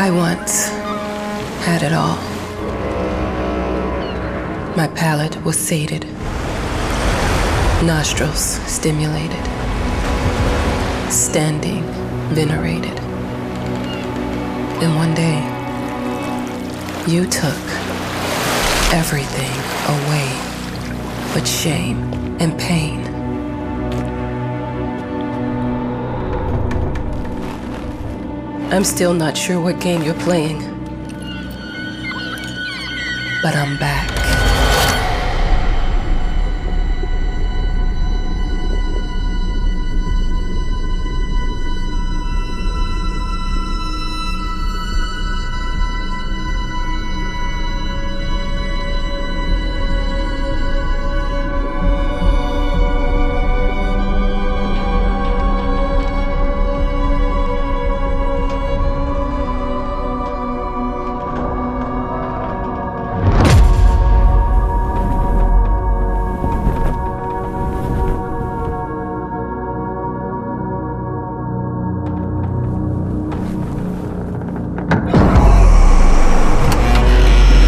I once had it all. My palate was sated, nostrils stimulated, standing venerated. And one day, you took everything away but shame and pain. I'm still not sure what game you're playing, but I'm back.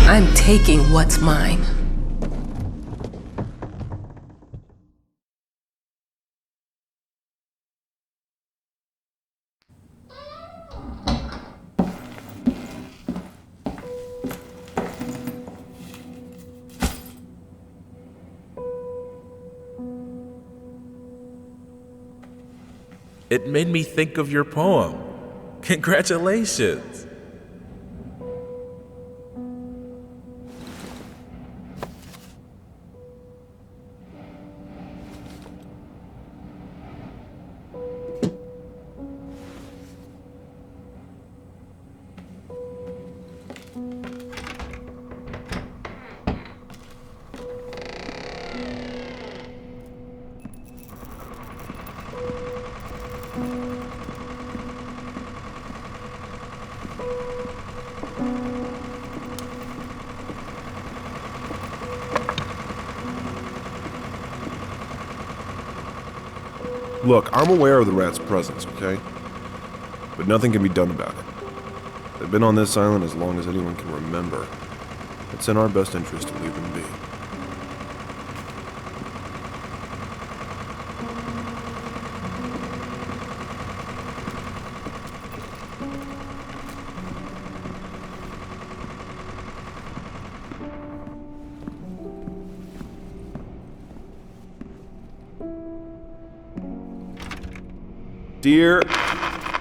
I'm taking what's mine. It made me think of your poem. Congratulations. Look, I'm aware of the rat's presence, okay? But nothing can be done about it. They've been on this island as long as anyone can remember. It's in our best interest to leave them be. Dear,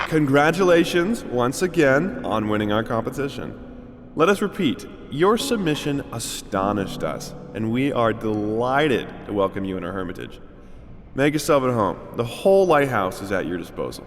congratulations once again on winning our competition. Let us repeat, your submission astonished us, and we are delighted to welcome you in our hermitage. Make yourself at home. The whole lighthouse is at your disposal.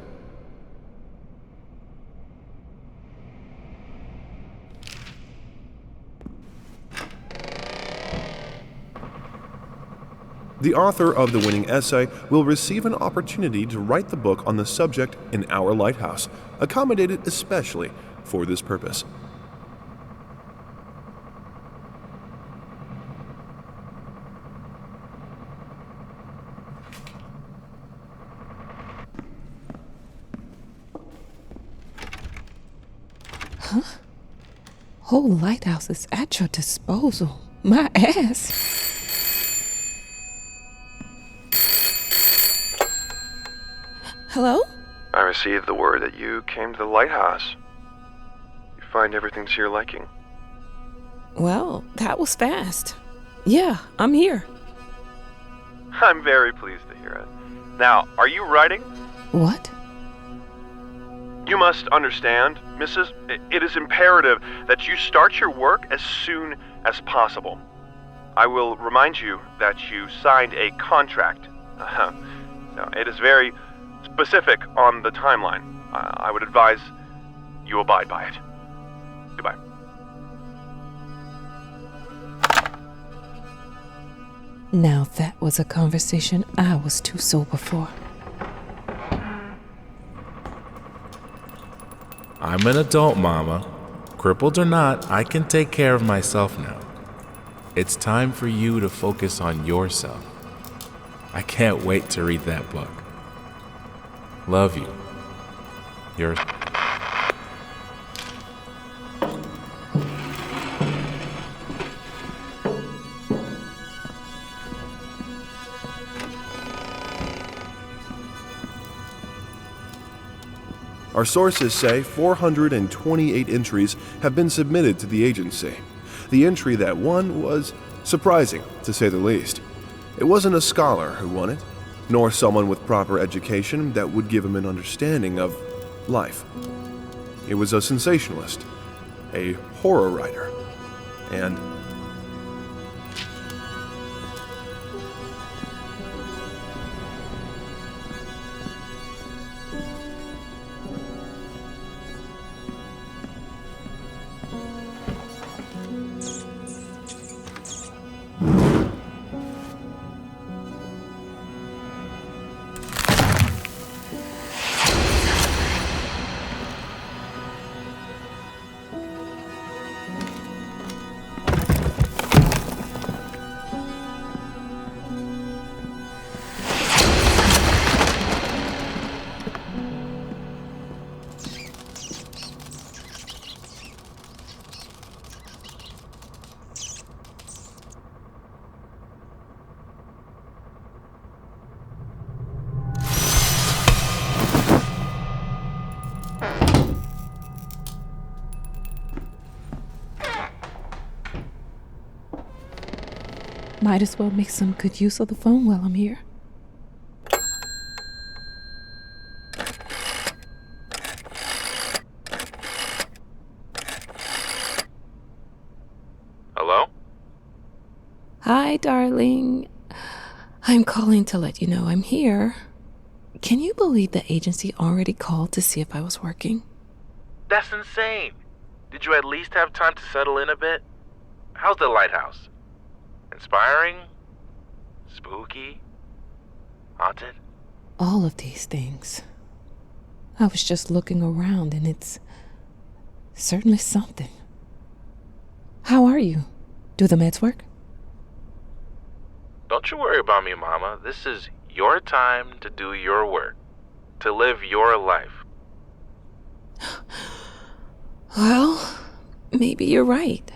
The author of the winning essay will receive an opportunity to write the book on the subject in our lighthouse, accommodated especially for this purpose. Huh? Whole lighthouse is at your disposal. My ass. Hello? I received the word that you came to the lighthouse. You find everything to your liking. Well, that was fast. Yeah, I'm here. I'm very pleased to hear it. Now, are you writing? What? You must understand, Mrs., it is imperative that you start your work as soon as possible. I will remind you that you signed a contract. So it is very specific on the timeline. I would advise you abide by it. Goodbye. Now that was a conversation I was too sober for. I'm an adult, Mama. Crippled or not, I can take care of myself now. It's time for you to focus on yourself. I can't wait to read that book. Love you. Yours. Our sources say 428 entries have been submitted to the agency. The entry that won was surprising, to say the least. It wasn't a scholar who won it, nor someone with proper education that would give him an understanding of life. It was a sensationalist, a horror writer, and Might as well make some good use of the phone while I'm here. Hello? Hi, darling. I'm calling to let you know I'm here. Can you believe the agency already called to see if I was working? That's insane. Did you at least have time to settle in a bit? How's the lighthouse? Inspiring? Spooky? Haunted? All of these things. I was just looking around and it's certainly something. How are you? Do the meds work? Don't you worry about me, Mama. This is your time to do your work, to live your life. Well, maybe you're right.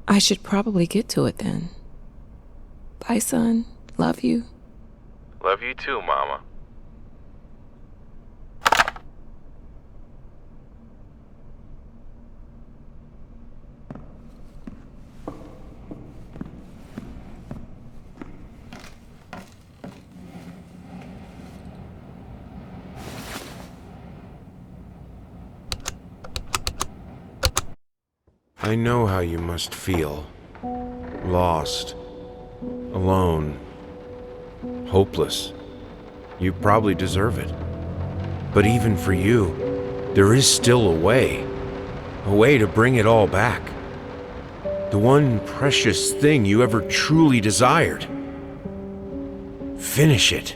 I should probably get to it then. Bye, son. Love you. Love you too, Mama. I know how you must feel. Lost. Alone. Hopeless. You probably deserve it. But even for you, there is still a way. A way to bring it all back. The one precious thing you ever truly desired. Finish it.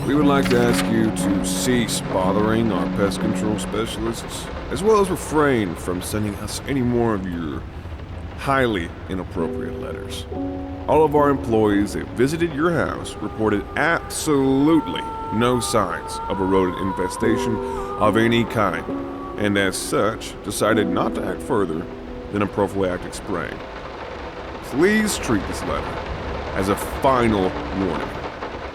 we would like to ask you to cease bothering our pest control specialists, as well as refrain from sending us any more of your highly inappropriate letters. All of our employees that visited your house reported absolutely no signs of a rodent infestation of any kind, and as such, decided not to act further than a prophylactic spraying. Please treat this letter as a final warning,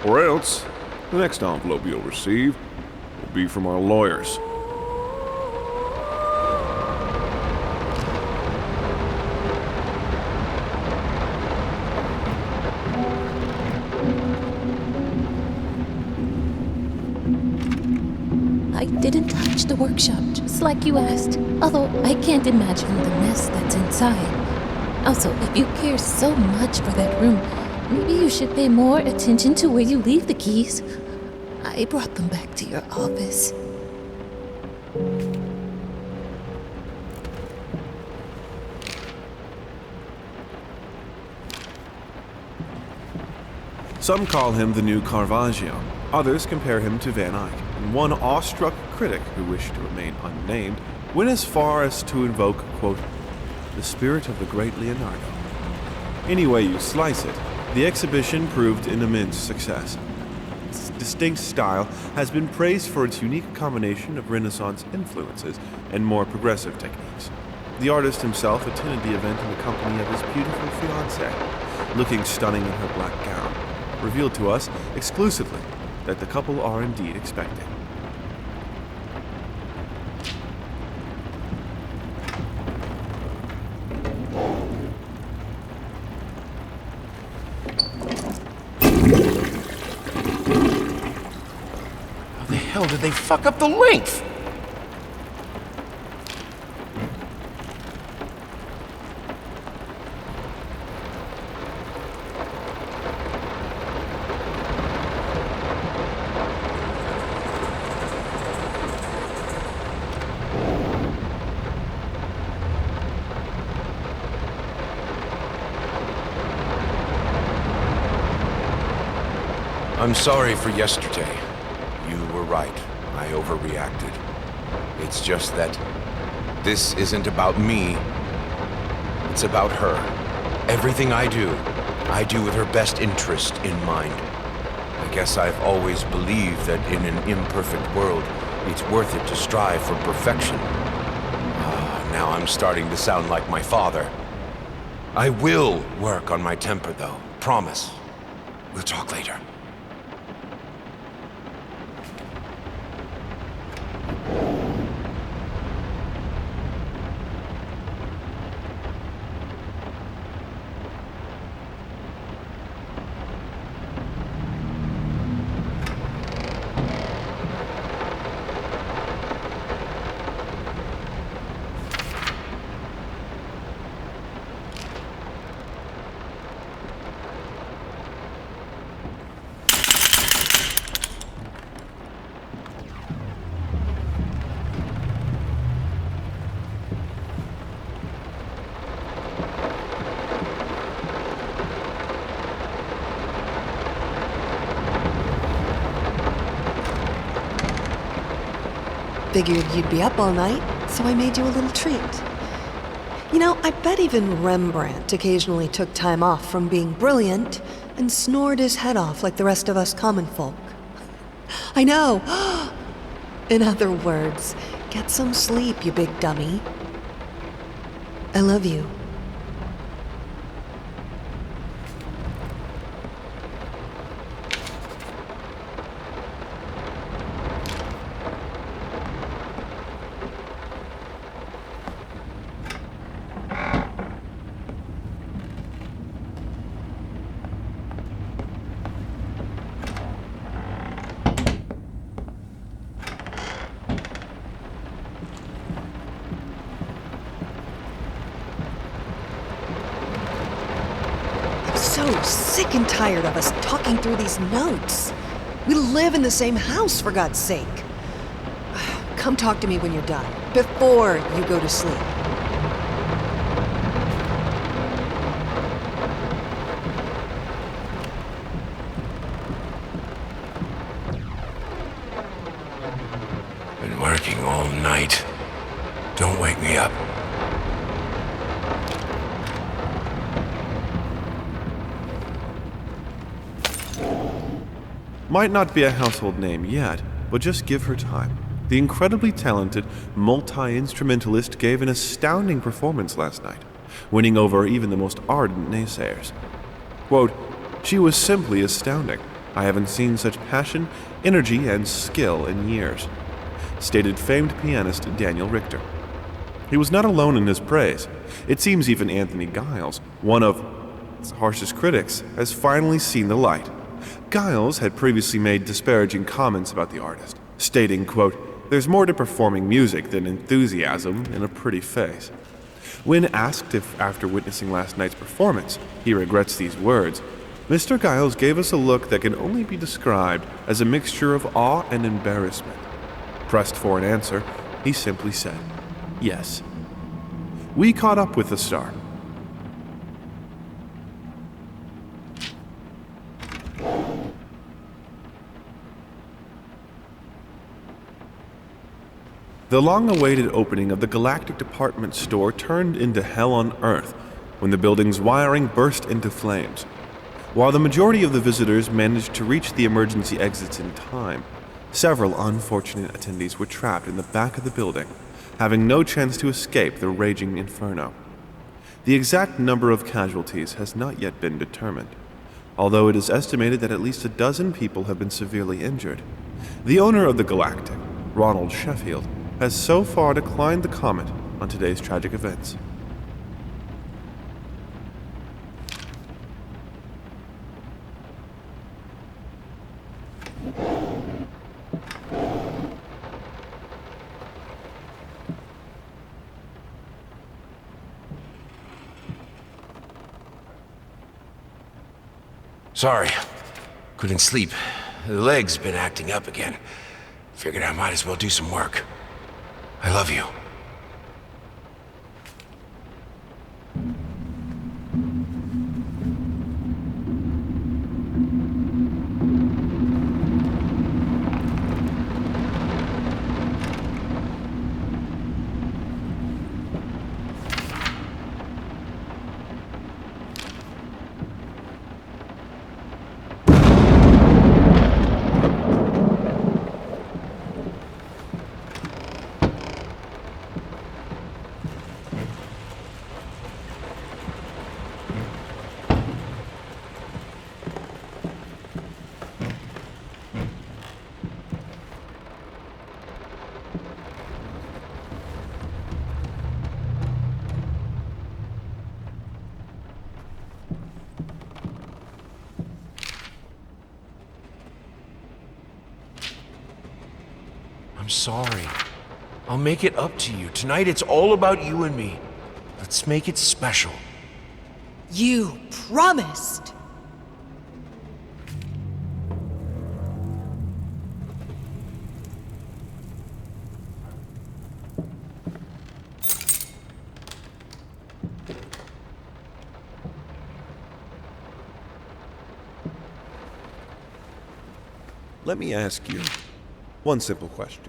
or else the next envelope you'll receive will be from our lawyers. I didn't touch the workshop, just like you asked. Although I can't imagine the mess that's inside. Also, if you care so much for that room, maybe you should pay more attention to where you leave the keys. I brought them back to your office. Some call him the new Caravaggio, others compare him to Van Eyck, and one awestruck critic who wished to remain unnamed went as far as to invoke, quote, the spirit of the great Leonardo. Any way you slice it, the exhibition proved an immense success. Its distinct style has been praised for its unique combination of Renaissance influences and more progressive techniques. The artist himself attended the event in the company of his beautiful fiancée, looking stunning in her black gown, revealed to us exclusively that the couple are indeed expecting. How the hell did they fuck up the length? I'm sorry for yesterday. You were right. I overreacted. It's just that this isn't about me. It's about her. Everything I do with her best interest in mind. I guess I've always believed that in an imperfect world, it's worth it to strive for perfection. Now I'm starting to sound like my father. I will work on my temper, though. Promise. We'll talk later. Figured you'd be up all night, so I made you a little treat. You know, I bet even Rembrandt occasionally took time off from being brilliant and snored his head off like the rest of us common folk. I know! In other words, get some sleep, you big dummy. I love you. So sick and tired of us talking through these notes. We live in the same house, for God's sake. Come talk to me when you're done, before you go to sleep. Been working all night. Don't wake me up. Might not be a household name yet, but just give her time. The incredibly talented multi-instrumentalist gave an astounding performance last night, winning over even the most ardent naysayers. Quote, she was simply astounding. I haven't seen such passion, energy, and skill in years, stated famed pianist Daniel Richter. He was not alone in his praise. It seems even Anthony Giles, one of its harshest critics, has finally seen the light. Giles had previously made disparaging comments about the artist, stating, quote, there's more to performing music than enthusiasm in a pretty face. When asked if, after witnessing last night's performance, he regrets these words, Mr. Giles gave us a look that can only be described as a mixture of awe and embarrassment. Pressed for an answer, he simply said, yes. We caught up with the star. The long-awaited opening of the Galactic Department store turned into hell on Earth when the building's wiring burst into flames. While the majority of the visitors managed to reach the emergency exits in time, several unfortunate attendees were trapped in the back of the building, having no chance to escape the raging inferno. The exact number of casualties has not yet been determined, although it is estimated that at least a dozen people have been severely injured. The owner of the Galactic, Ronald Sheffield, has so far declined the comment on today's tragic events. Sorry. Couldn't sleep. The leg's been acting up again. Figured I might as well do some work. I love you. I'm sorry. I'll make it up to you. Tonight it's all about you and me. Let's make it special. You promised! Let me ask you one simple question.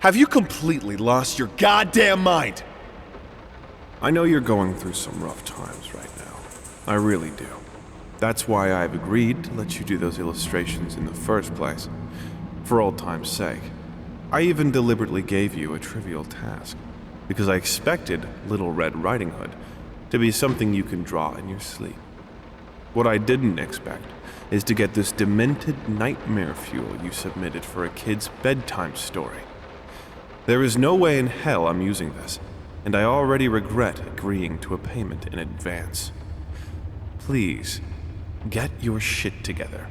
Have you completely lost your goddamn mind? I know you're going through some rough times right now. I really do. That's why I've agreed to let you do those illustrations in the first place, for old time's sake. I even deliberately gave you a trivial task, because I expected Little Red Riding Hood to be something you can draw in your sleep. What I didn't expect is to get this demented nightmare fuel you submitted for a kid's bedtime story. There is no way in hell I'm using this, and I already regret agreeing to a payment in advance. Please, get your shit together.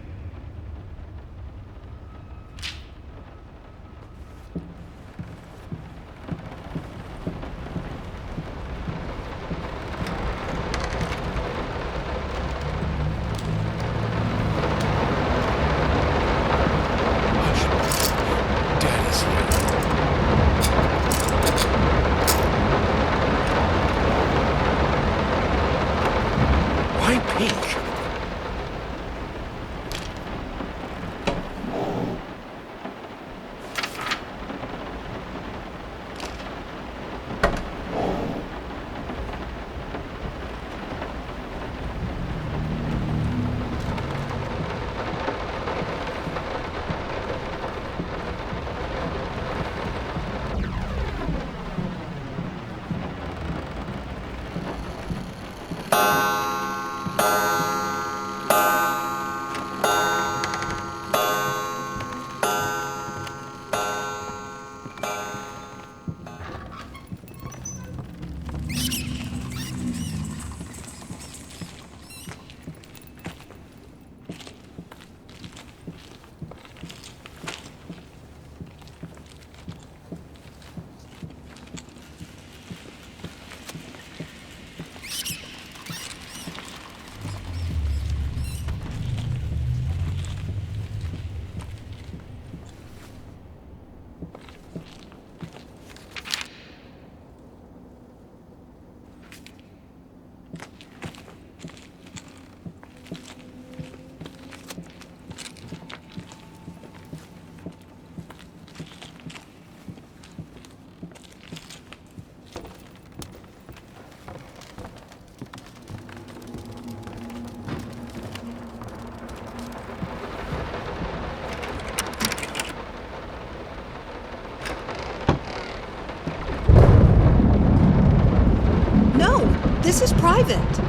private.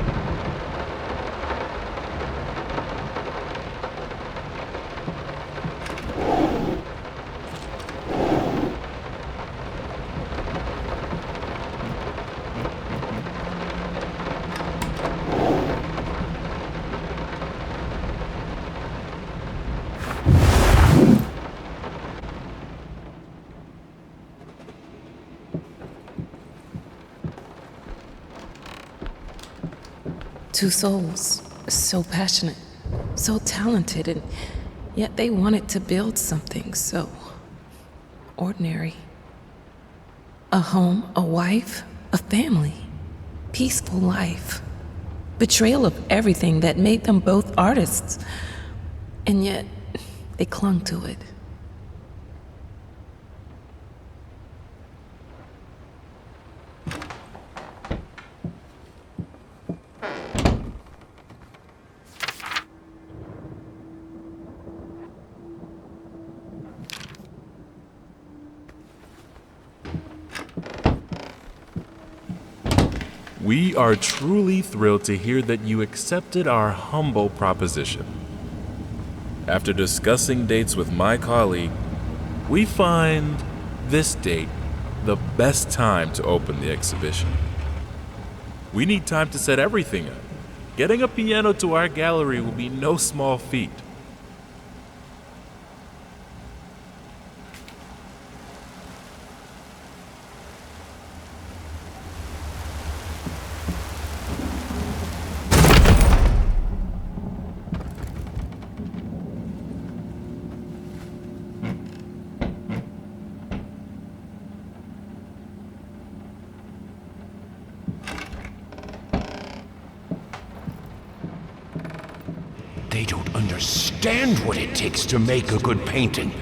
Two souls, so passionate, so talented, and yet they wanted to build something so ordinary. A home, a wife, a family, peaceful life. Betrayal of everything that made them both artists, and yet they clung to it. We are truly thrilled to hear that you accepted our humble proposition. After discussing dates with my colleague, we find this date the best time to open the exhibition. We need time to set everything up. Getting a piano to our gallery will be no small feat. They don't understand what it takes to make a good painting.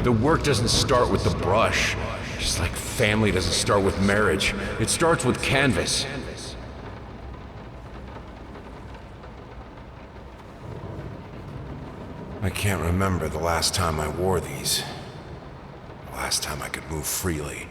The work doesn't start with the brush, just like family doesn't start with marriage. It starts with canvas. I can't remember the last time I wore these. The last time I could move freely.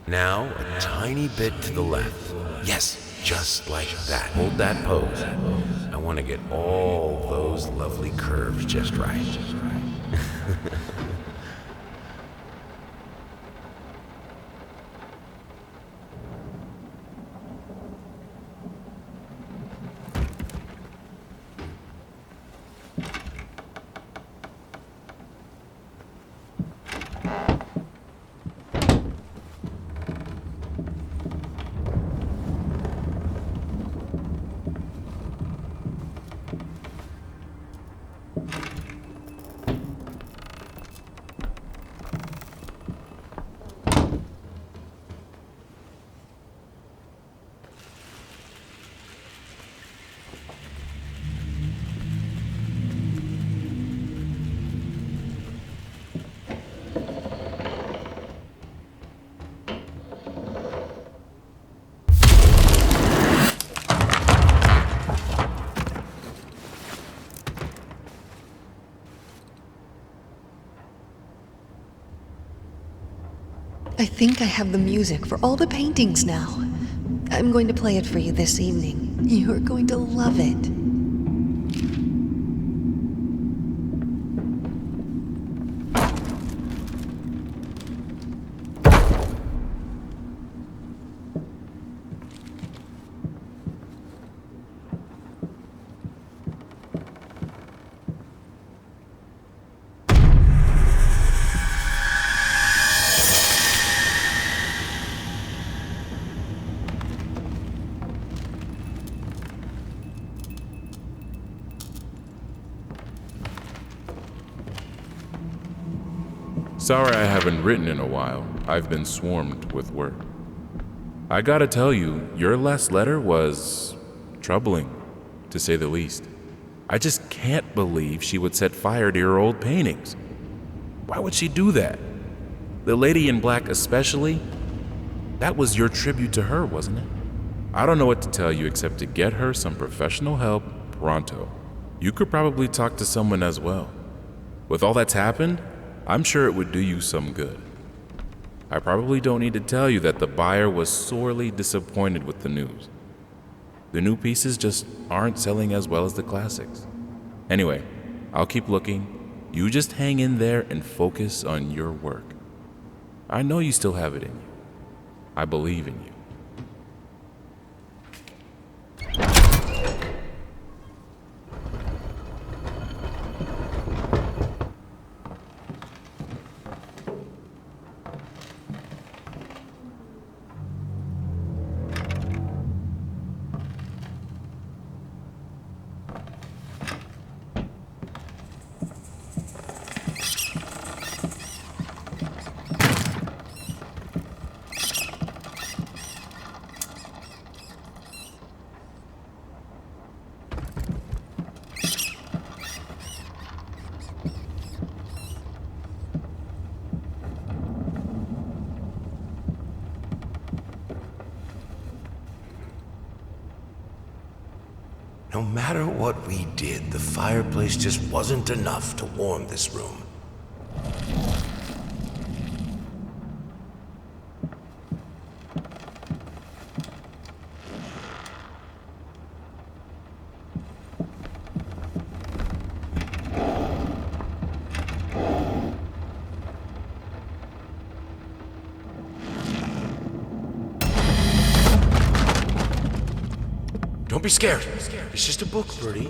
Now, a tiny bit to the left. Yes, just like that. Hold that pose. I want to get all those lovely curves just right. I think I have the music for all the paintings now. I'm going to play it for you this evening. You're going to love it. Sorry I haven't written in a while. I've been swarmed with work. I gotta tell you, your last letter was troubling, to say the least. I just can't believe she would set fire to your old paintings. Why would she do that? The lady in black especially? That was your tribute to her, wasn't it? I don't know what to tell you except to get her some professional help pronto. You could probably talk to someone as well. With all that's happened, I'm sure it would do you some good. I probably don't need to tell you that the buyer was sorely disappointed with the news. The new pieces just aren't selling as well as the classics. Anyway, I'll keep looking. You just hang in there and focus on your work. I know you still have it in you. I believe in you. No matter what we did, the fireplace just wasn't enough to warm this room. Don't be scared. It's just a book, Birdie.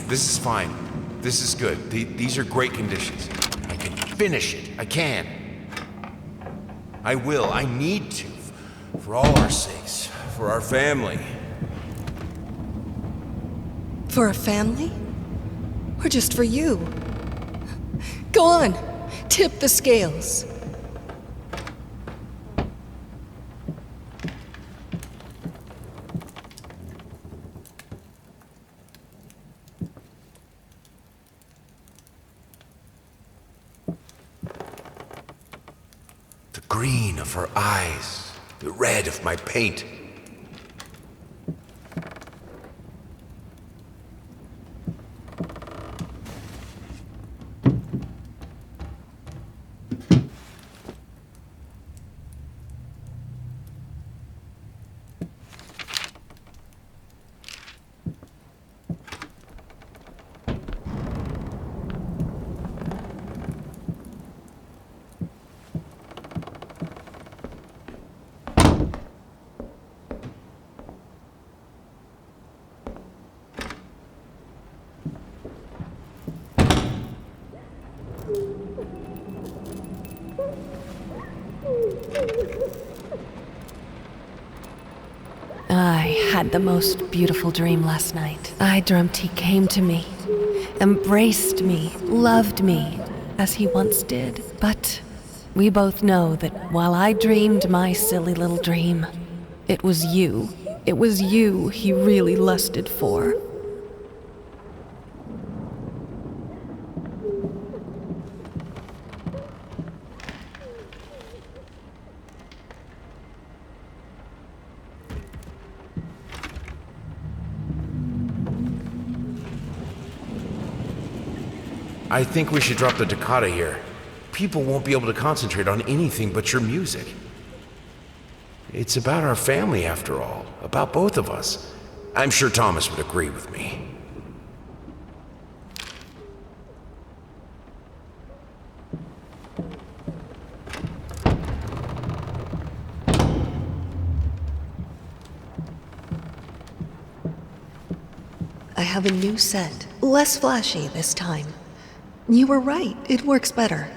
This is fine. This is good. These are great conditions. I can finish it. I can. I will. I need to. For all our sakes. For our family. For a family? Or just for you? Go on. Tip the scales. Green of her eyes, the red of my paint. I had the most beautiful dream last night. I dreamt he came to me, embraced me, loved me, as he once did. But we both know that while I dreamed my silly little dream, it was you he really lusted for. I think we should drop the toccata here. People won't be able to concentrate on anything but your music. It's about our family, after all. About both of us. I'm sure Thomas would agree with me. I have a new set, less flashy this time. You were right, it works better.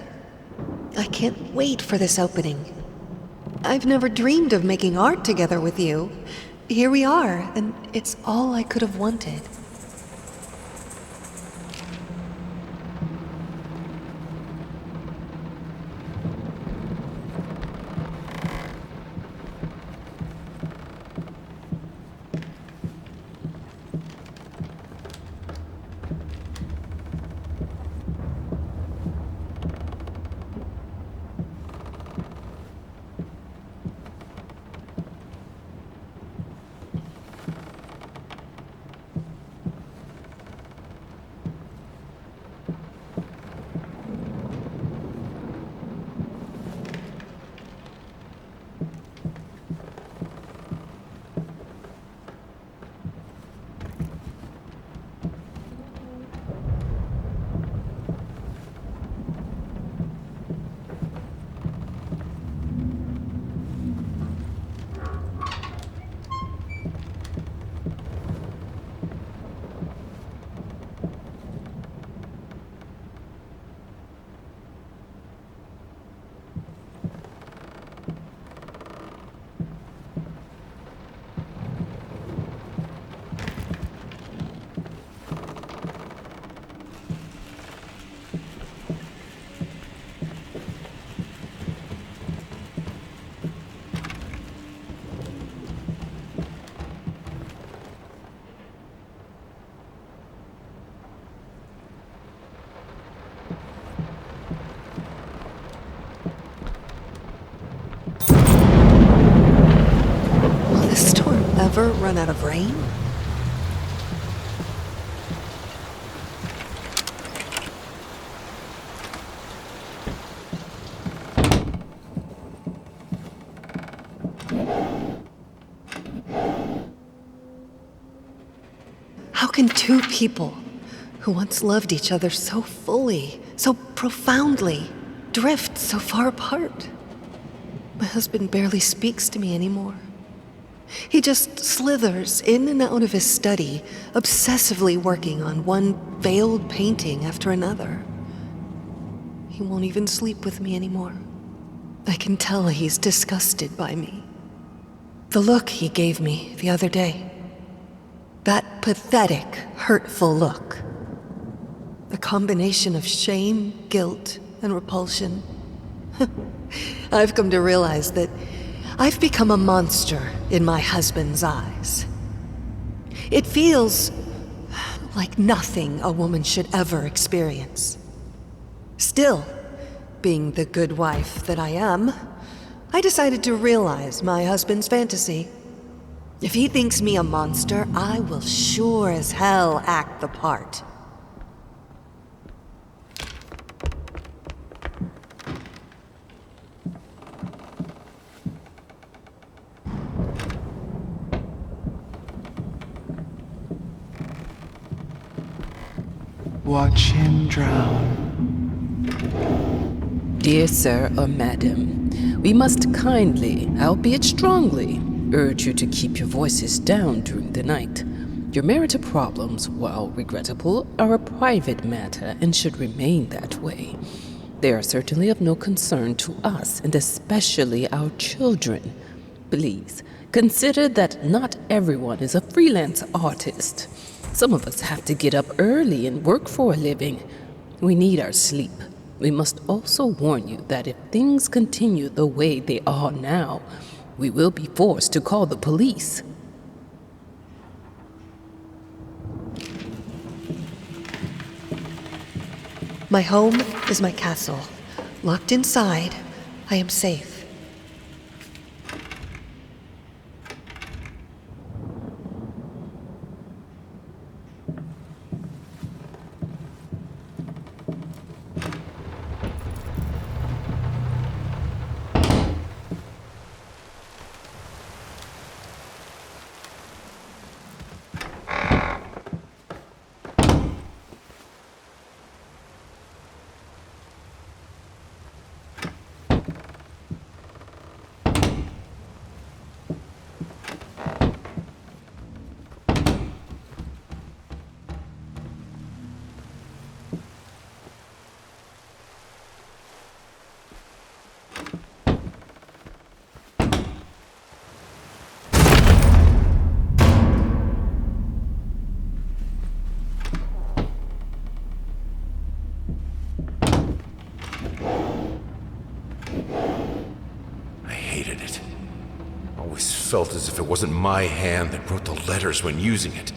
I can't wait for this opening. I've never dreamed of making art together with you. Here we are, and it's all I could have wanted. Ever run out of rain? How can two people who once loved each other so fully, so profoundly, drift so far apart? My husband barely speaks to me anymore. He just slithers in and out of his study, obsessively working on one veiled painting after another. He won't even sleep with me anymore. I can tell he's disgusted by me. The look he gave me the other day. That pathetic, hurtful look. A combination of shame, guilt, and repulsion. I've come to realize that I've become a monster in my husband's eyes. It feels like nothing a woman should ever experience. Still, being the good wife that I am, I decided to realize my husband's fantasy. If he thinks me a monster, I will sure as hell act the part. Watch him drown. Dear sir or madam, we must kindly, albeit strongly, urge you to keep your voices down during the night. Your marital problems, while regrettable, are a private matter and should remain that way. They are certainly of no concern to us, and especially our children. Please, consider that not everyone is a freelance artist. Some of us have to get up early and work for a living. We need our sleep. We must also warn you that if things continue the way they are now, we will be forced to call the police. My home is my castle. Locked inside, I am safe. felt as if it wasn't my hand that wrote the letters when using it.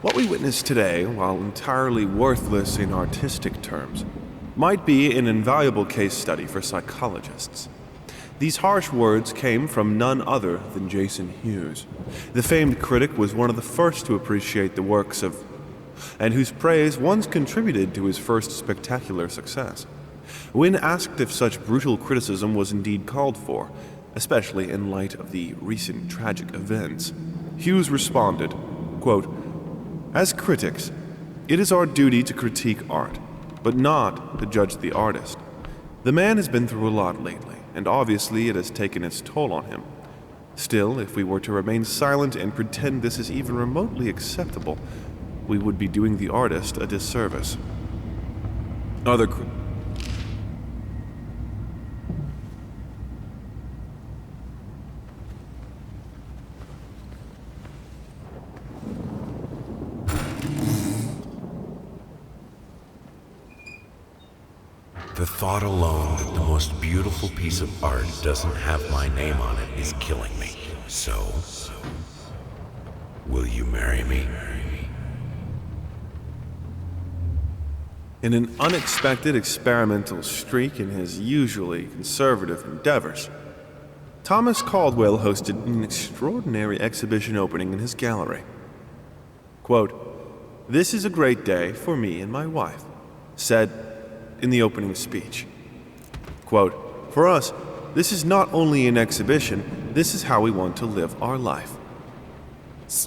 What we witness today, while entirely worthless in artistic terms, might be an invaluable case study for psychologists. These harsh words came from none other than Jason Hughes. The famed critic was one of the first to appreciate the works of, and whose praise once contributed to his first spectacular success. When asked if such brutal criticism was indeed called for, especially in light of the recent tragic events, Hughes responded, quote, "As critics, it is our duty to critique art, but not to judge the artist. The man has been through a lot lately, and obviously it has taken its toll on him. Still, if we were to remain silent and pretend this is even remotely acceptable, we would be doing the artist a disservice." Other The thought alone that the most beautiful piece of art doesn't have my name on it is killing me. So, will you marry me? In an unexpected experimental streak in his usually conservative endeavors, Thomas Caldwell hosted an extraordinary exhibition opening in his gallery. Quote, "This is a great day for me and my wife," said in the opening speech. Quote, "For us, this is not only an exhibition, this is how we want to live our life.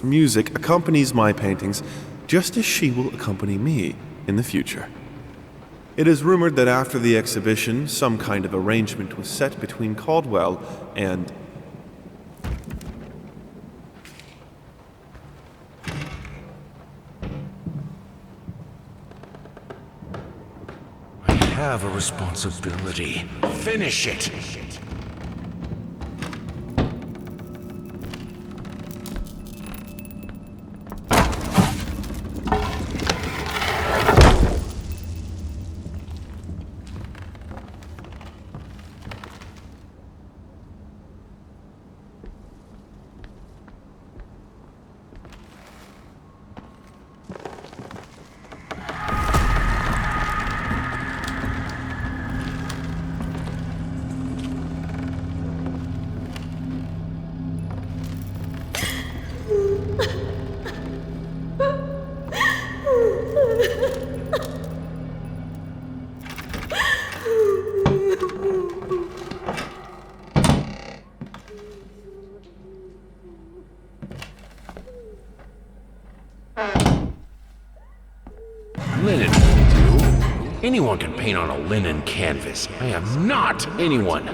Music accompanies my paintings just as she will accompany me in the future." It is rumored that after the exhibition, some kind of arrangement was set between Caldwell and I have a responsibility. Finish it! Linen will do. Anyone can paint on a linen canvas. I am not anyone.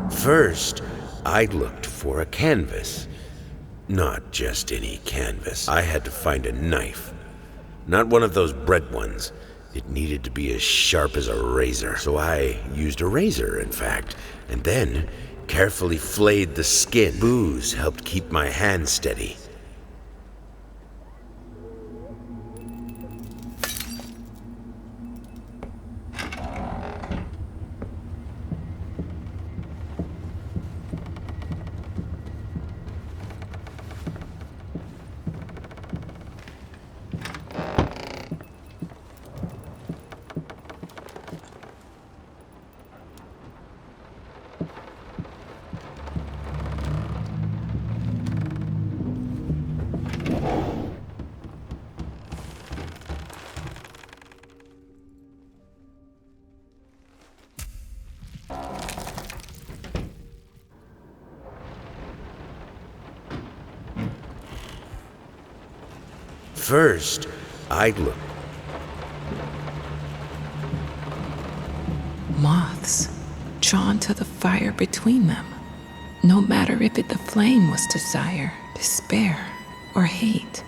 First, I looked for a canvas. Not just any canvas. I had to find a knife. Not one of those bread ones. It needed to be as sharp as a razor. So I used a razor, in fact, and then carefully flayed the skin. Booze helped keep my hand steady. first, I'd look. Moths, drawn to the fire between them, no matter if the flame was desire, despair, or hate.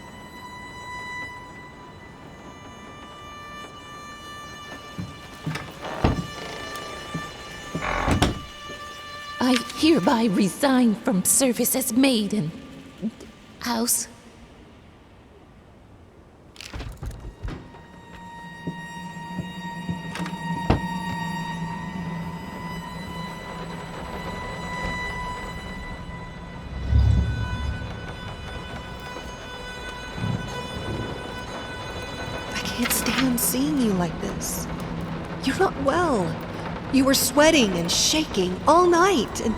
I hereby resign from service as maid in house. I can't stand seeing you like this. You're not well. You were sweating and shaking all night, and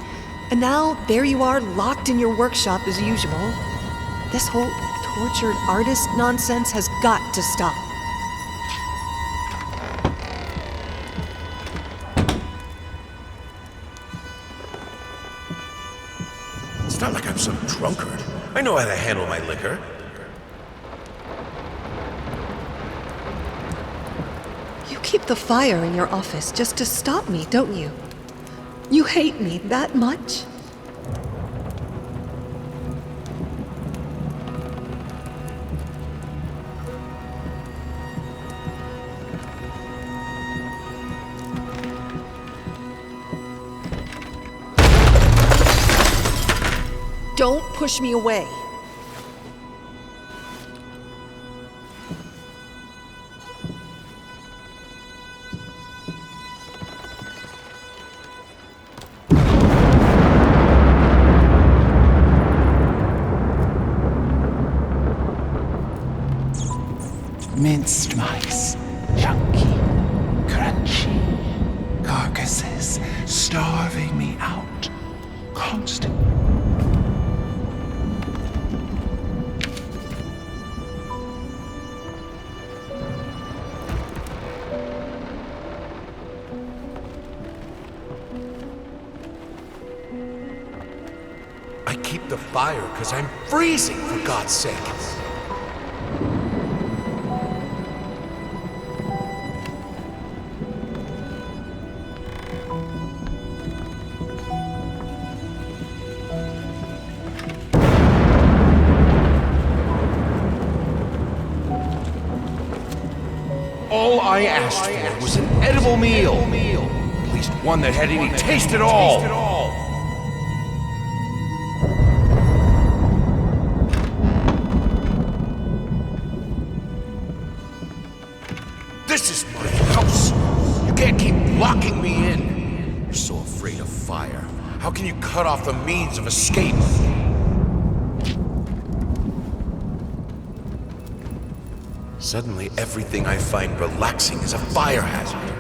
now there you are locked in your workshop as usual. This whole tortured artist nonsense has got to stop. It's not like I'm some drunkard. I know how to handle my liquor. You keep the fire in your office just to stop me, don't you? You hate me that much? Don't push me away. Minced mice, chunky, crunchy, carcasses starving me out, constant. I keep the fire because I'm freezing, for God's sake. All I asked for was an edible meal. At least one that had any taste at all. This is my house. You can't keep locking me in. You're so afraid of fire. How can you cut off the means of escape? Suddenly, everything I find relaxing is a fire hazard.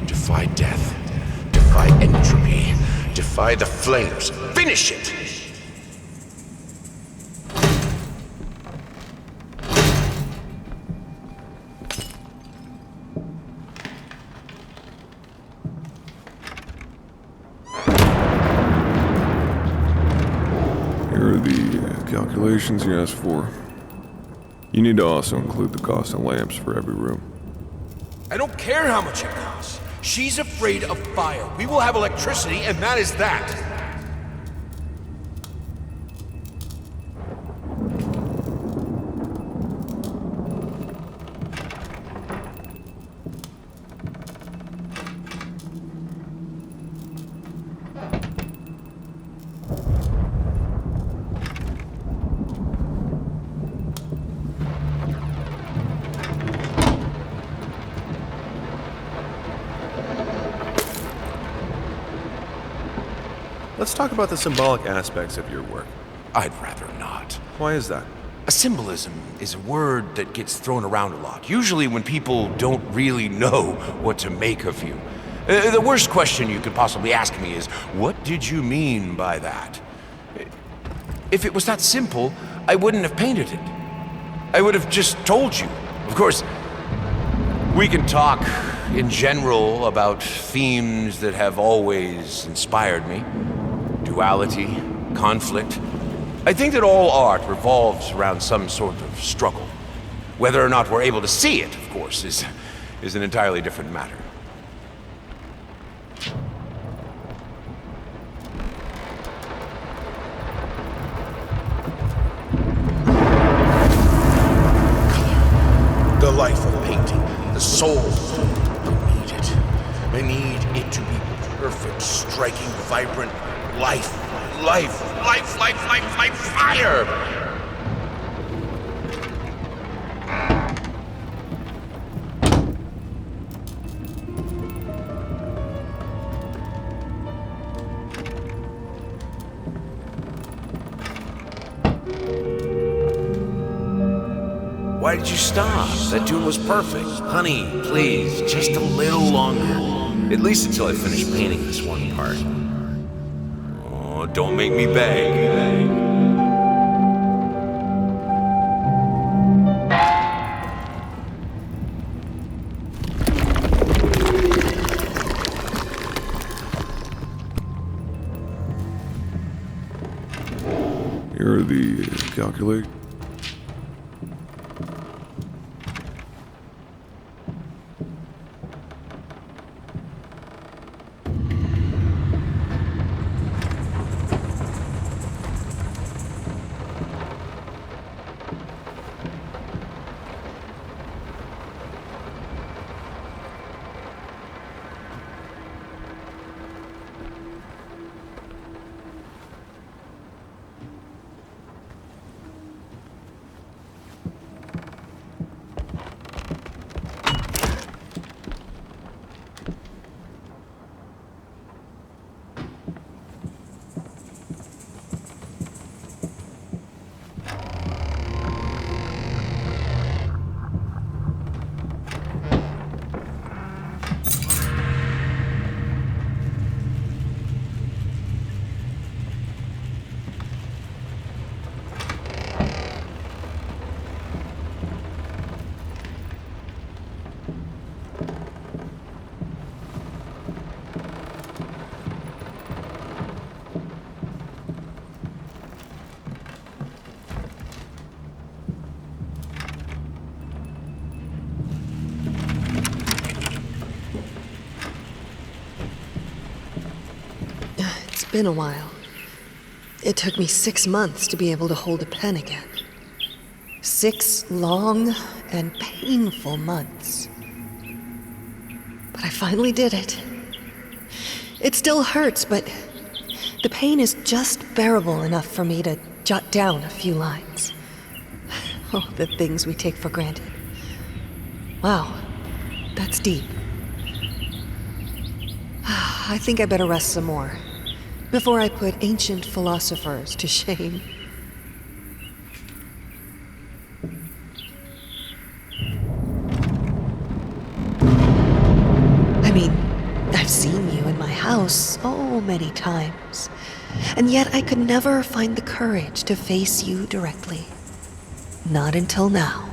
Defy death. Defy entropy. Defy the flames. Finish it! Here are the calculations you asked for. You need to also include the cost of lamps for every room. I don't care how much it costs. She's afraid of fire. We will have electricity, and that is that. let's talk about the symbolic aspects of your work. I'd rather not. Why is that? A symbolism is a word that gets thrown around a lot, usually when people don't really know what to make of you. The worst question you could possibly ask me is, what did you mean by that? If it was that simple, I wouldn't have painted it. I would have just told you. Of course, we can talk in general about themes that have always inspired me. Duality, conflict. I think that all art revolves around some sort of struggle. Whether or not we're able to see it, of course, is an entirely different matter. The life of painting, the soul. I need it. I need it to be perfect, striking, vibrant life, fire! Why did you stop? That tune was perfect. Honey, please, just a little longer. At least until I finish painting this one part. Oh, don't make me beg. Here are the calculate. It's been a while. It took me 6 months to be able to hold a pen again. 6 long and painful months. But I finally did it. It still hurts, but the pain is just bearable enough for me to jot down a few lines. Oh, the things we take for granted. Wow, that's deep. I think I better rest some more before I put ancient philosophers to shame. I mean, I've seen you in my house so many times, and yet I could never find the courage to face you directly. Not until now.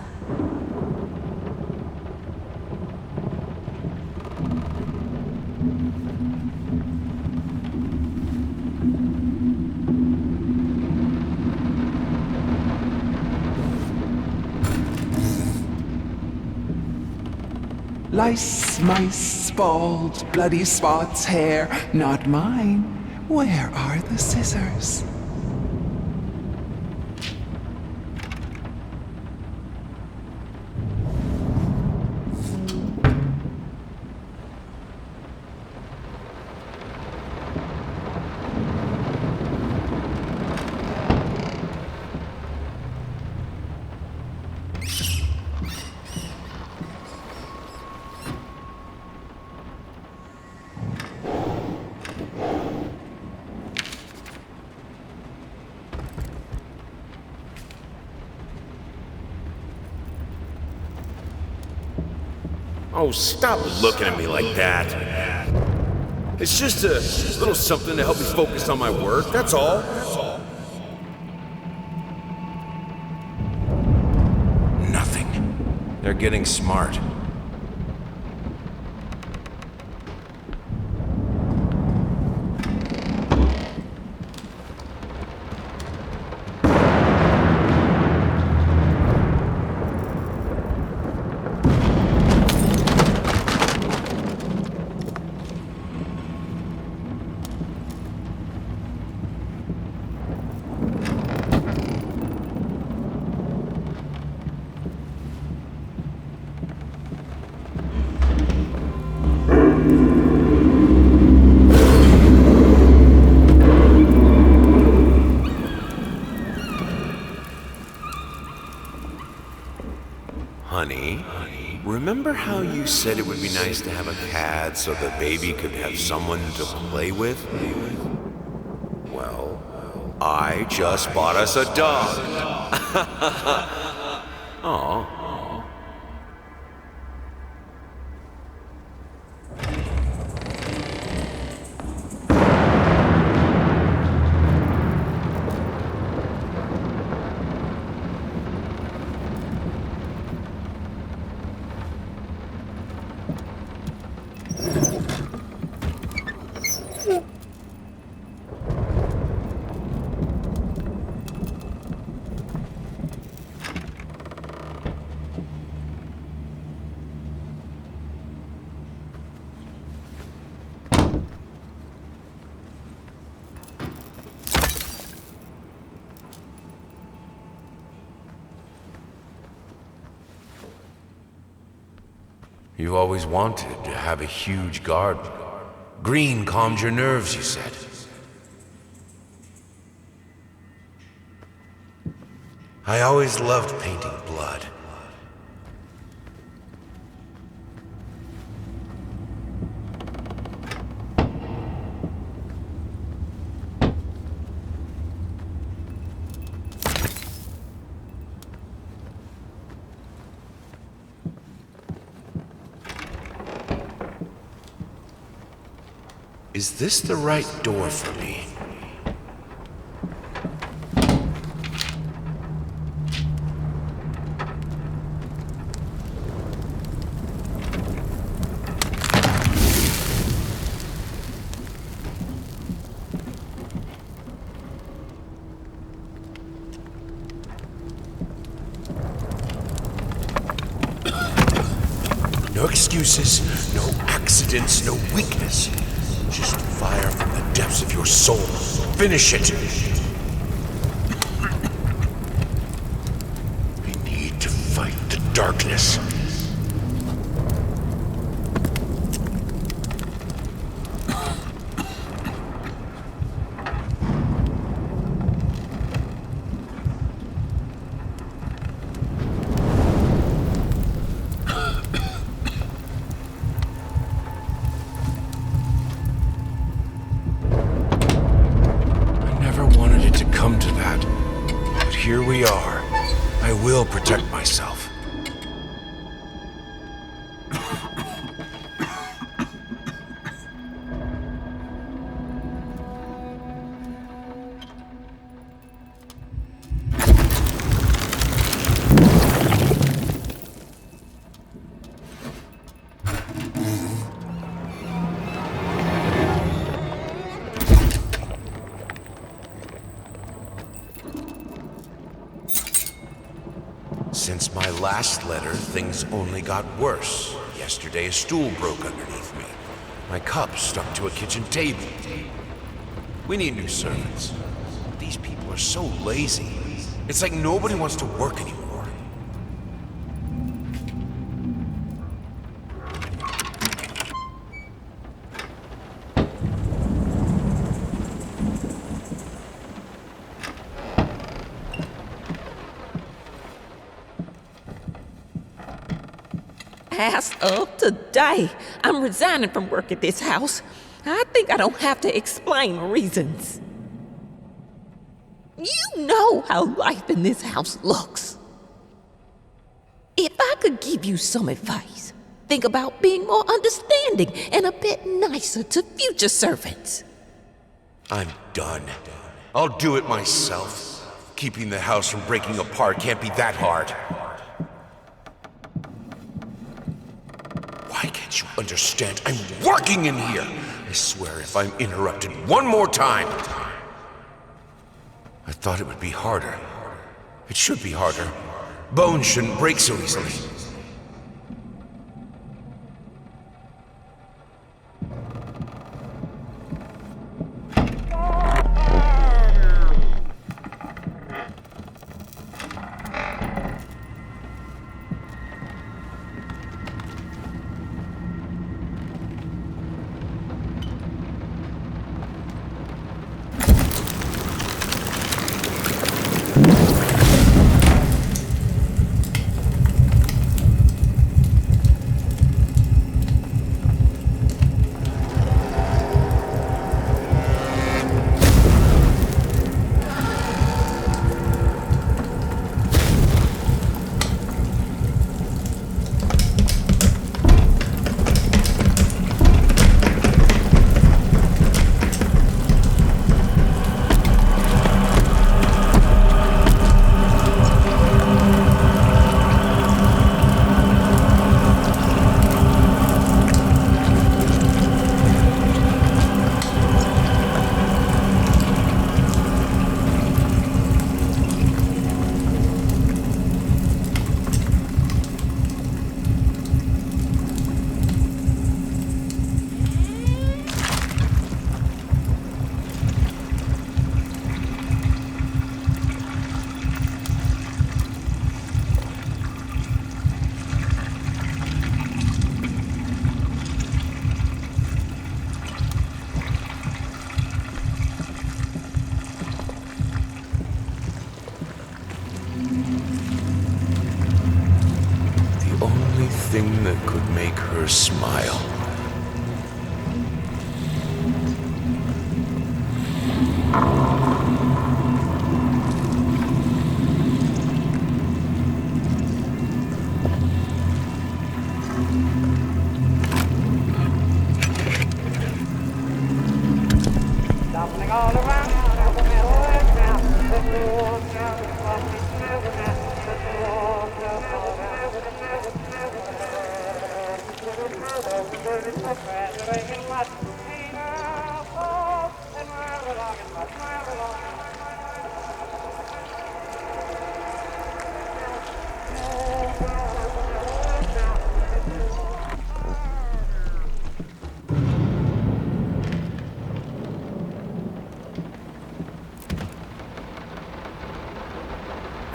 Lice, mice, bald, bloody spots, hair, not mine. Where are the scissors? Oh, stop looking at me like that. It's just a little something to help me focus on my work, that's all. Nothing. They're getting smart. Honey, remember how you said it would be nice to have a cat so the baby could have someone to play with? Well, I just bought us a dog. Aw. You've always wanted to have a huge garden. Green calms your nerves, you said. I always loved painting blood. Is this the right door for me? No excuses, no accidents, no weakness. Just fire from the depths of your soul. Finish it! We need to fight the darkness. Come to that. But here we are. I will protect myself. Since my last letter, things only got worse. Yesterday, a stool broke underneath me. My cup stuck to a kitchen table. We need new servants. These people are so lazy. It's like nobody wants to work anymore. As of today, I'm resigning from work at this house. I think I don't have to explain reasons. You know how life in this house looks. If I could give you some advice, Think about being more understanding and a bit nicer to future servants. I'm done. I'll do it myself. Keeping the house from breaking apart can't be that hard. Why can't you understand? I'm working in here! I swear if I'm interrupted one more time... I thought it would be harder. It should be harder. Bones shouldn't break so easily. Thing that could make her smile.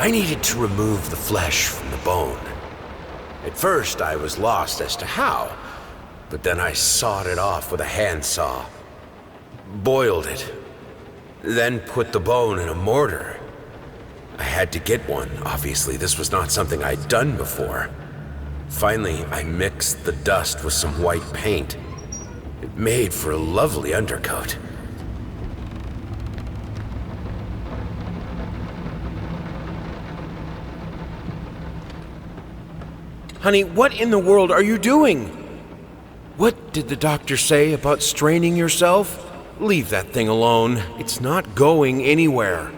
I needed to remove the flesh from the bone. At first, I was lost as to how, but then I sawed it off with a handsaw, boiled it, then put the bone in a mortar. I had to get one, obviously. This was not something I'd done before. Finally, I mixed the dust with some white paint. It made for a lovely undercoat. Honey, what in the world are you doing? What did the doctor say about straining yourself? Leave that thing alone. It's not going anywhere.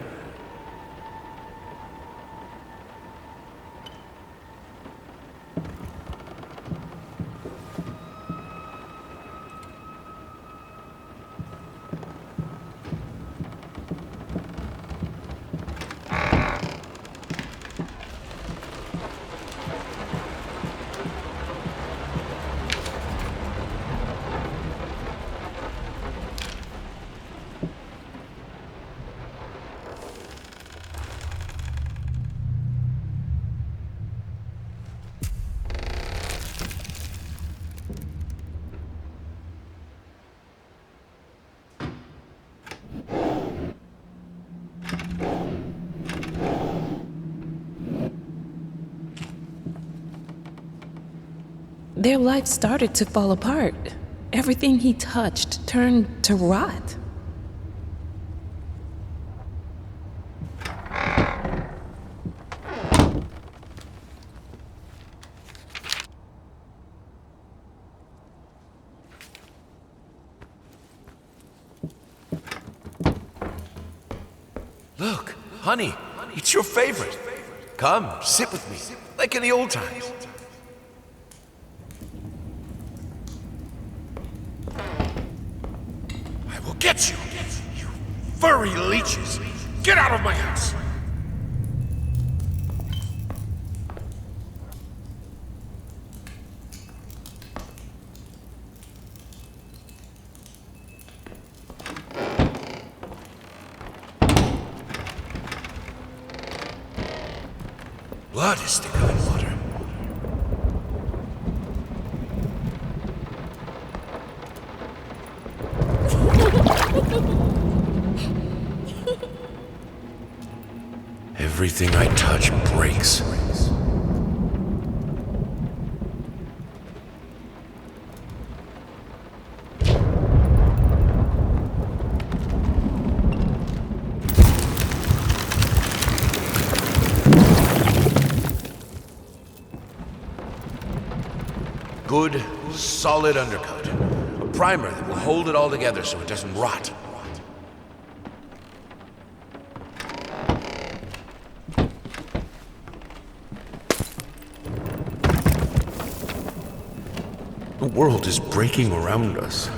Their life started to fall apart. Everything he touched turned to rot. Honey, it's your favorite. Come, sit with me, like in the old times. I will get you, you furry leeches. Get out of my house. Blood is thicker than water. Everything I touch breaks. Good, solid undercoat. A primer that will hold it all together so it doesn't rot. The world is breaking around us.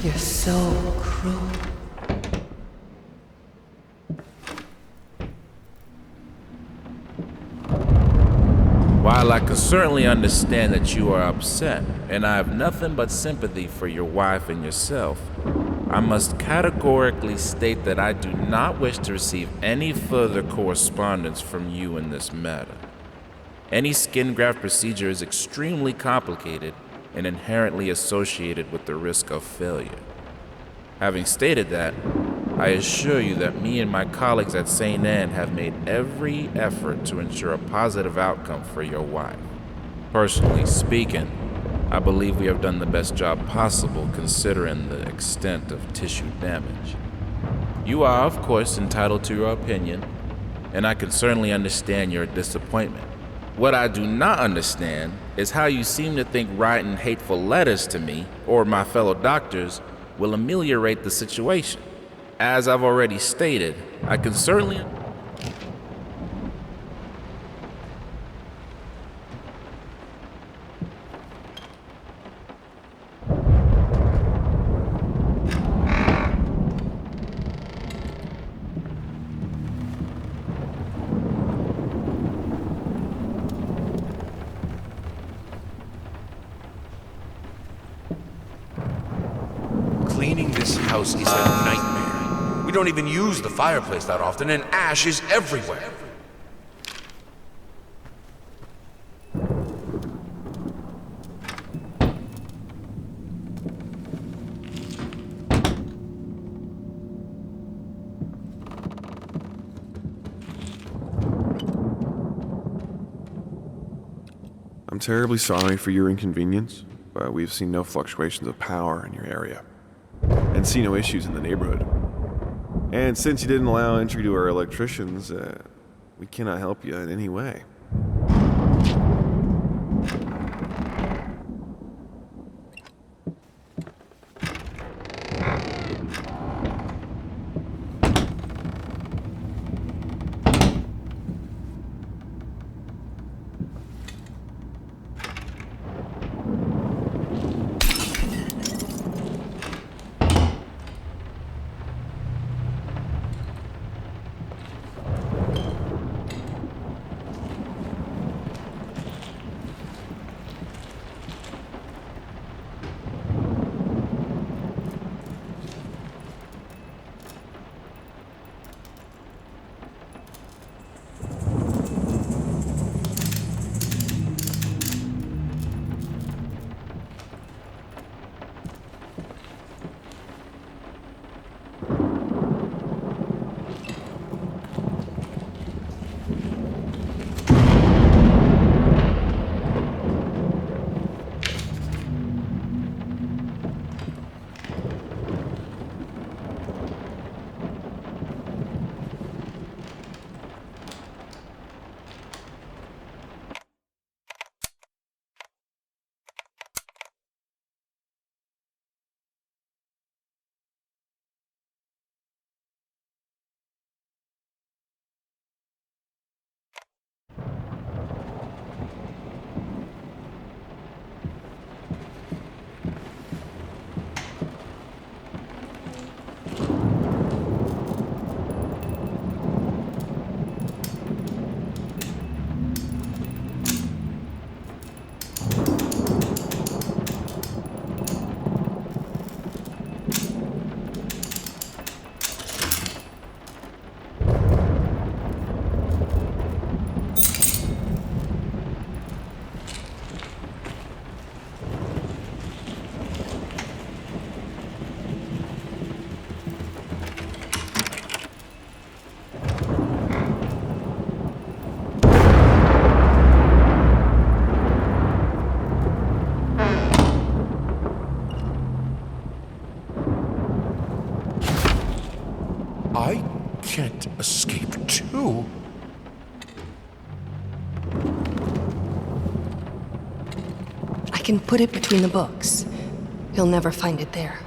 You're so cruel. While I can certainly understand that you are upset, and I have nothing but sympathy for your wife and yourself, I must categorically state that I do not wish to receive any further correspondence from you in this matter. Any skin graft procedure is extremely complicated and inherently associated with the risk of failure. Having stated that, I assure you that me and my colleagues at St. Anne have made every effort to ensure a positive outcome for your wife. Personally speaking, I believe we have done the best job possible considering the extent of tissue damage. You are, of course, entitled to your opinion, and I can certainly understand your disappointment. What I do not understand is how you seem to think writing hateful letters to me or my fellow doctors will ameliorate the situation. As I've already stated, I can certainly... Cleaning this house is a nightmare. We don't even use the fireplace that often, and ash is everywhere. I'm terribly sorry for your inconvenience, but we've seen no fluctuations of power in your area, and see no issues in the neighborhood. And since you didn't allow entry to our electricians, we cannot help you in any way. I can't escape too. I can put it between the books. He'll never find it there.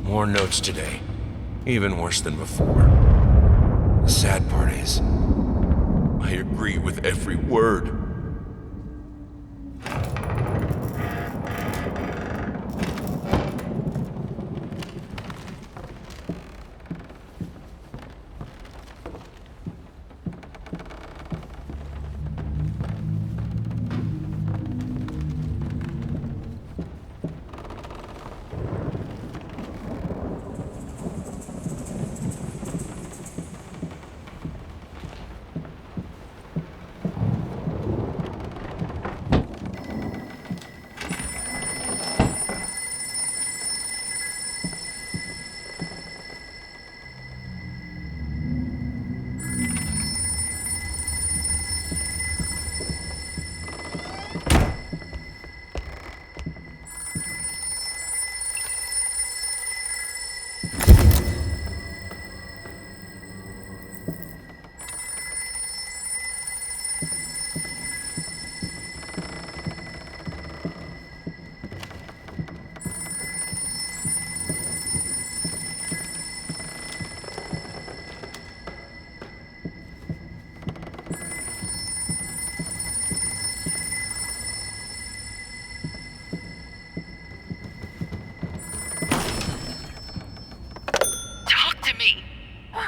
More notes today. Even worse than before. The sad part is, I agree with every word.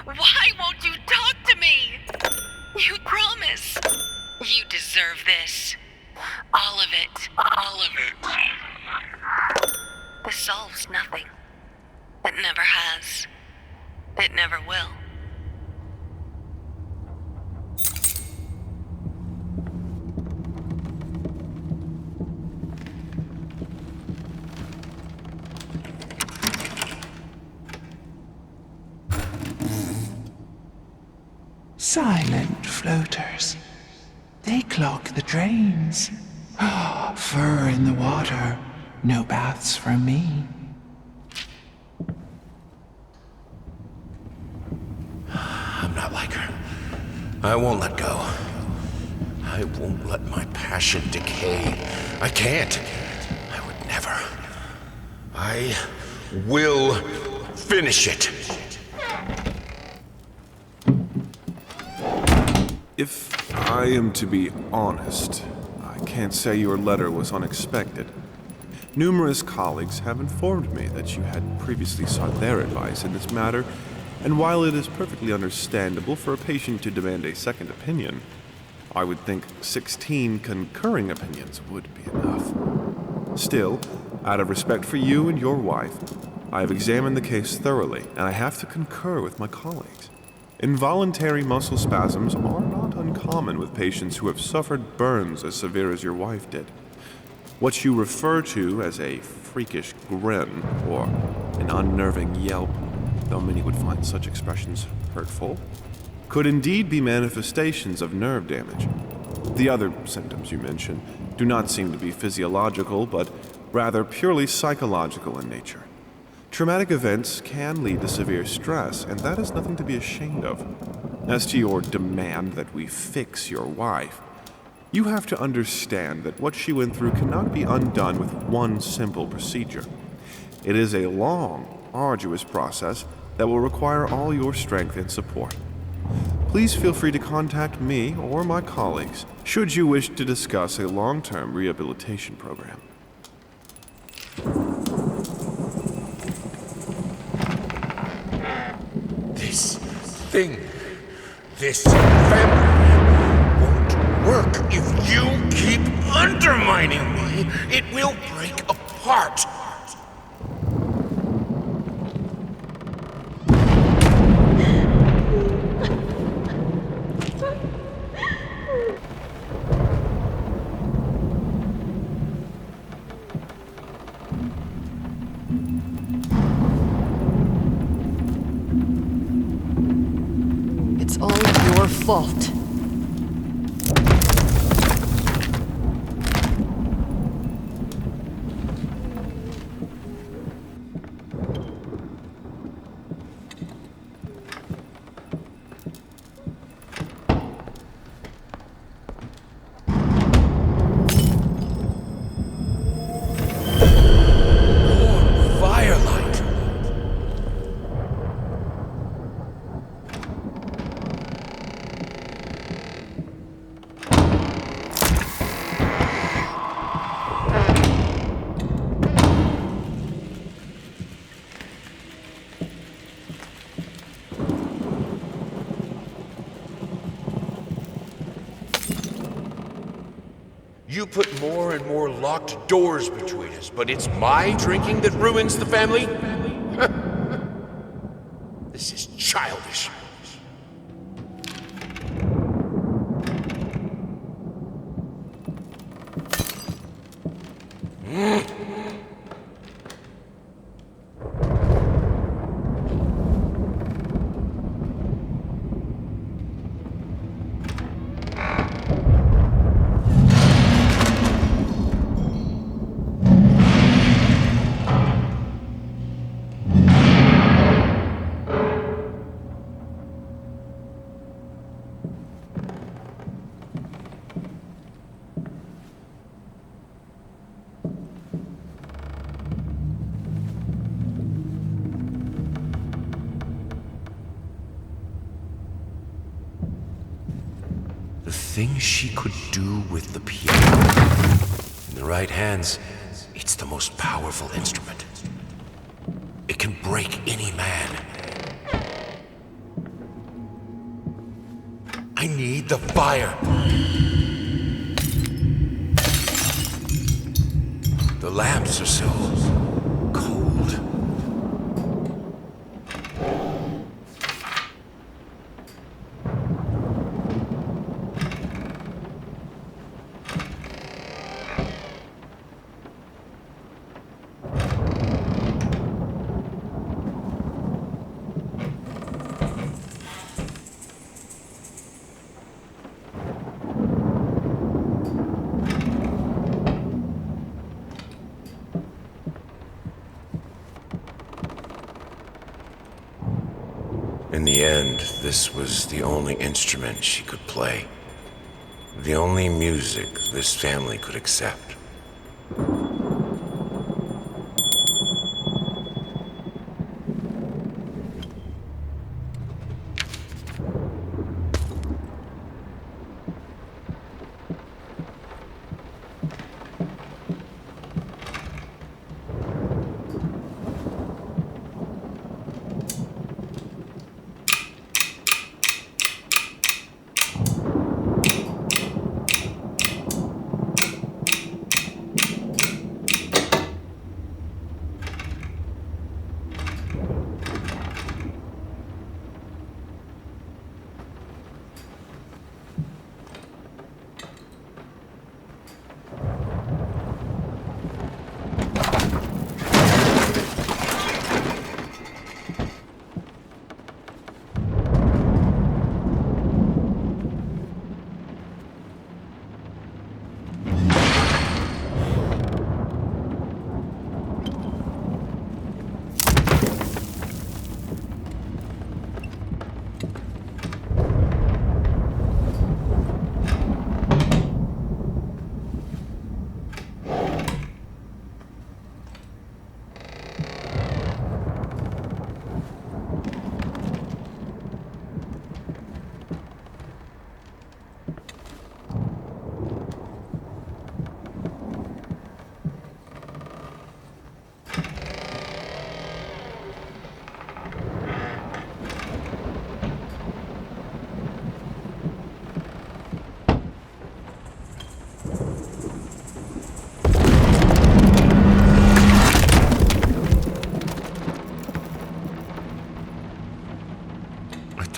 Why won't you talk to me? You promise. You deserve this. All of it. All of it. This solves nothing. It never has. It never will. Silent floaters. They clog the drains. Fur in the water. No baths from me. I'm not like her. I won't let go. I won't let my passion decay. I can't. I would never. I will finish it. If I am to be honest, I can't say your letter was unexpected. Numerous colleagues have informed me that you had previously sought their advice in this matter, and while it is perfectly understandable for a patient to demand a second opinion, I would think 16 concurring opinions would be enough. Still, out of respect for you and your wife, I have examined the case thoroughly, and I have to concur with my colleagues. Involuntary muscle spasms are not uncommon with patients who have suffered burns as severe as your wife did. What you refer to as a freakish grin or an unnerving yelp, though many would find such expressions hurtful, could indeed be manifestations of nerve damage. The other symptoms you mention do not seem to be physiological, but rather purely psychological in nature. Traumatic events can lead to severe stress, and that is nothing to be ashamed of. As to your demand that we fix your wife, you have to understand that what she went through cannot be undone with one simple procedure. It is a long, arduous process that will require all your strength and support. Please feel free to contact me or my colleagues should you wish to discuss a long-term rehabilitation program. This family won't work if you keep undermining me. It will break apart. It's all your fault. You put more and more locked doors between us, but it's my drinking that ruins the family? This is childish. The things she could do with the piano. In the right hands, it's the most powerful instrument. It can break any man. I need the fire. The lamps are so cold. In the end, this was the only instrument she could play. The only music this family could accept.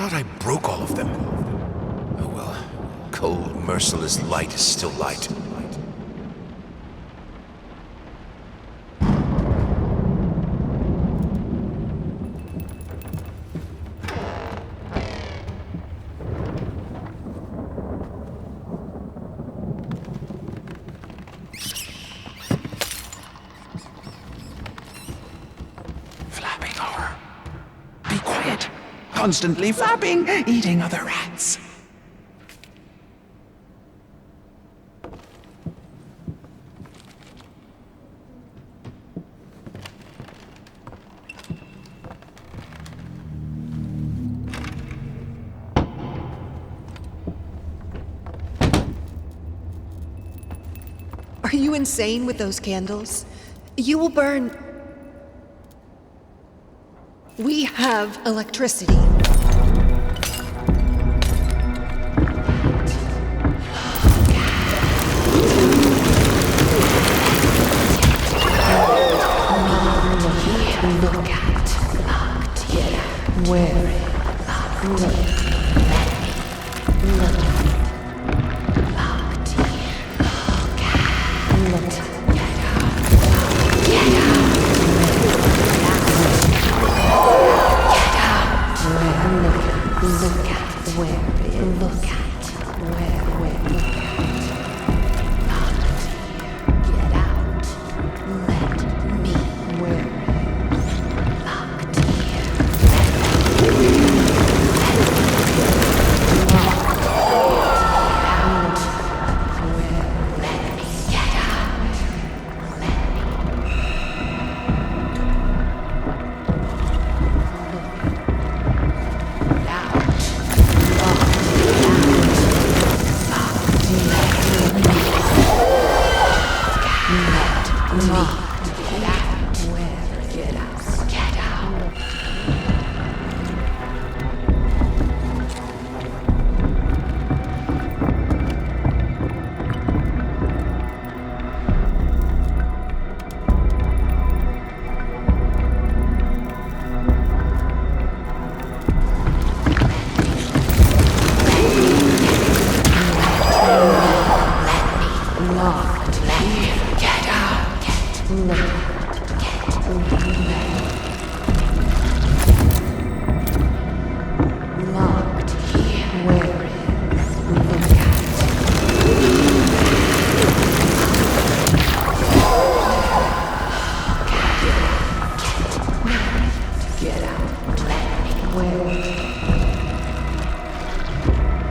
Thought I broke all of them. Oh well. Cold, merciless light is still light. Flapping horror. Be quiet. Constantly flapping, eating other rats. Are you insane with those candles? You will burn. We have electricity.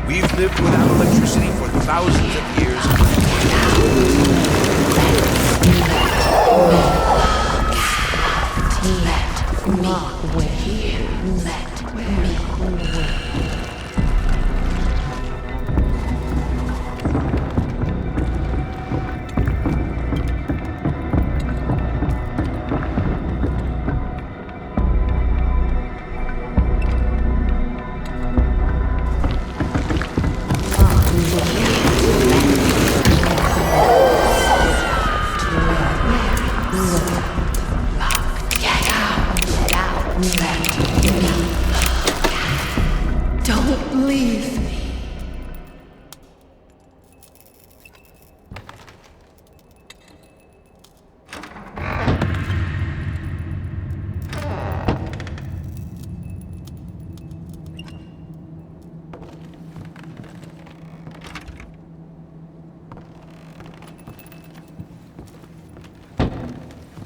We've lived without electricity for thousands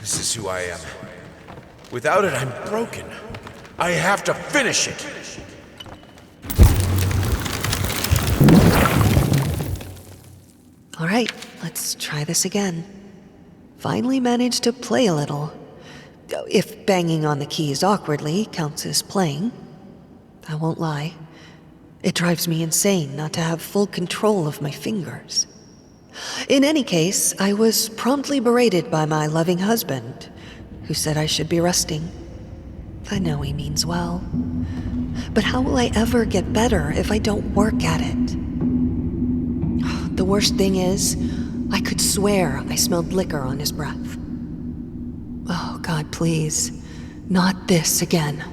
This is who I am. Without it, I'm broken. I have to finish it. All right, let's try this again. Finally managed to play a little. If banging on the keys awkwardly counts as playing. I won't lie. It drives me insane not to have full control of my fingers. In any case, I was promptly berated by my loving husband, who said I should be resting. I know he means well. But how will I ever get better if I don't work at it? The worst thing is, I could swear I smelled liquor on his breath. Oh, God, please. Not this again.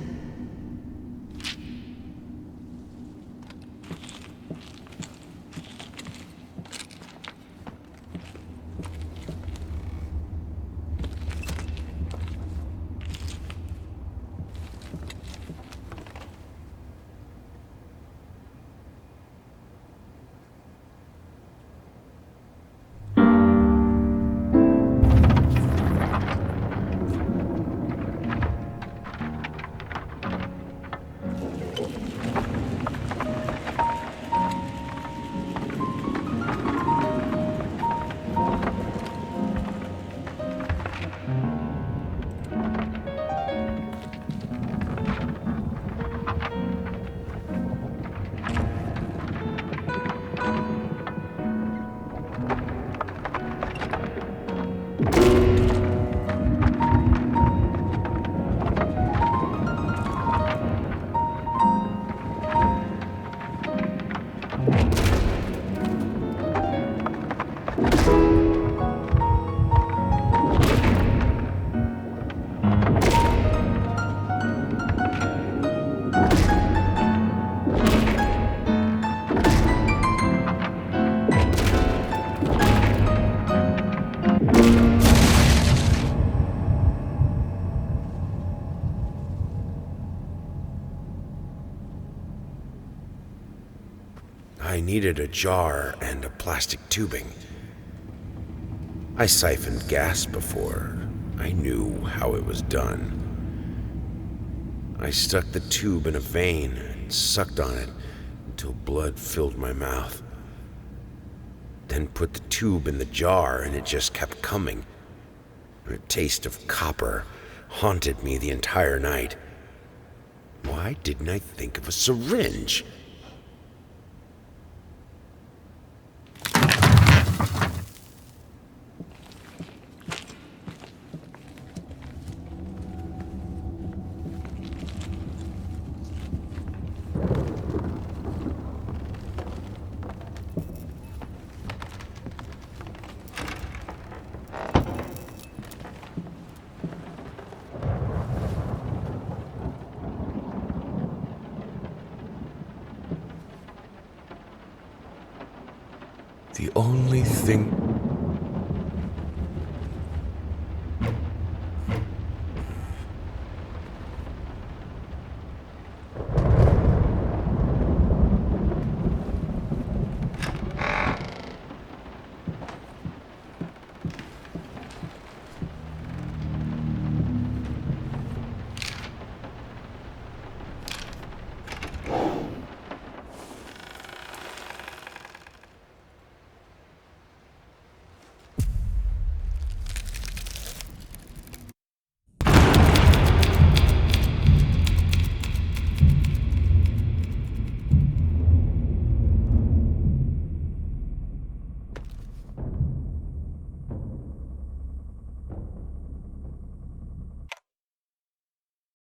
I needed a jar and a plastic tubing. I siphoned gas before. I knew how it was done. I stuck the tube in a vein and sucked on it until blood filled my mouth. Then put the tube in the jar and it just kept coming. The taste of copper haunted me the entire night. Why didn't I think of a syringe? The only thing